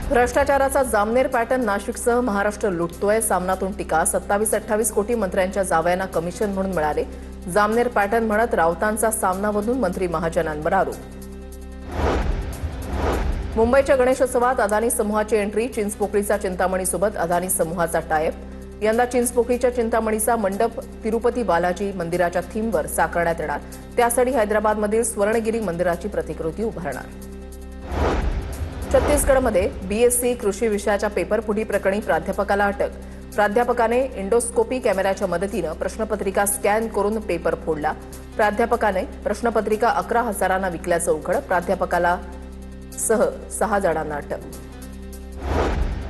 भ्रष्टाचाराचा जामनेर पॅटर्न नाशिकसह महाराष्ट्र लुटतोय. सामनातून टीका. 27-28 कोटी मंत्र्यांच्या जावयांना कमिशन म्हणून मिळाले. जामनेर पॅटर्न म्हणत राऊतांचा सामनामधून मंत्री महाजनांवर आरोप. मुंबईच्या गणेशोत्सवात अदानी समूहाची एंट्री. चिंचपोकळीचा चिंतामणीसोबत अदानी समूहाचा टायअप. यंदा चिंचपोकळीच्या चिंतामणीचा मंडप तिरुपती बालाजी मंदिराच्या थीमवर साकारण्यात येणार. त्यासाठी हैदराबादमधील स्वर्णगिरी मंदिराची प्रतिकृती उभारणार. छत्तीसगडमध्ये बीएससी कृषी विषयाच्या पेपरफुटी प्रकरणी प्राध्यापकाला अटक. प्राध्यापकाने इंडोस्कोपी कॅमेऱ्याच्या मदतीनं प्रश्नपत्रिका स्कॅन करून पेपर फोडला. प्राध्यापकाने प्रश्नपत्रिका 11,000 विकल्याचं उघड. प्राध्यापकाला सह 6 जणांना अटक.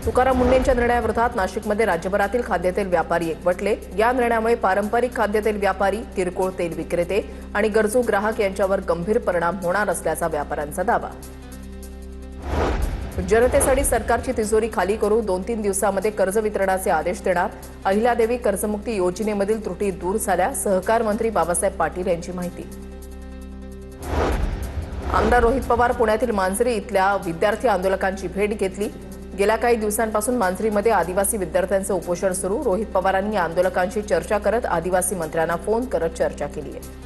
तुकाराम मुंढेंच्या निर्णयाविरोधात नाशिकमध्ये राज्यभरातील खाद्यतेल व्यापारी एकवटले. या निर्णयामुळे पारंपरिक खाद्यतेल व्यापारी, किरकोळ तेल विक्रेते आणि गरजू ग्राहक यांच्यावर गंभीर परिणाम होणार असल्याचा व्यापाऱ्यांचा दावा. जनतेसाठी सरकारची तिजोरी खाली करू. 2-3 दिवसांमध्ये कर्ज वितरणाचे आदेश देणार. अहिल्यादेवी कर्जमुक्ती योजनेमधील त्रुटी दूर झाल्या. सहकार मंत्री बाबासाहेब पाटील यांची माहिती. आमदार रोहित पवार पुण्यातील मांजरी इथल्या विद्यार्थी आंदोलकांची भेट घेतली. गेल्या काही दिवसांपासून मांजरीमध्ये आदिवासी विद्यार्थ्यांचं उपोषण सुरू. रोहित पवारांनी या आंदोलकांशी चर्चा करत आदिवासी मंत्र्यांना फोन करत चर्चा केली आहे.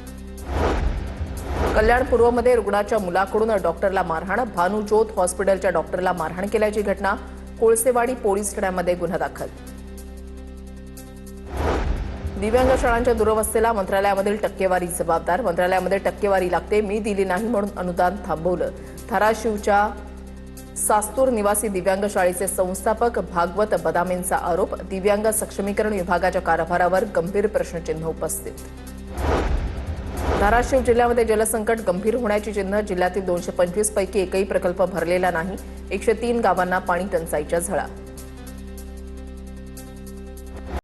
कल्याण पूर्वमध्ये रुग्णाच्या मुलाकडून डॉक्टरला मारहाण. भानुज्योत हॉस्पिटलच्या डॉक्टरला मारहाण केल्याची घटना. कोळसेवाडी पोलीस ठाण्यामध्ये गुन्हा दाखल. दिव्यांग शाळांच्या दुरवस्थेला मंत्रालयामधील टक्केवारी जबाबदार. मंत्रालयामध्ये टक्केवारी लागते, मी दिली नाही म्हणून अनुदान थांबवलं. धाराशिवच्या सास्तूर निवासी दिव्यांग शाळेचे संस्थापक भागवत बदामेंचा आरोप. दिव्यांग सक्षमीकरण विभागाच्या कारभारावर गंभीर प्रश्नचिन्ह उपस्थित. धाराशिव जिल्ह्यामध्ये जलसंकट गंभीर होण्याची चिन्ह. जिल्ह्यातील 225 पैकी एकही प्रकल्प भरलेला नाही. 103 गावांना पाणी टंचाईच्या झळा.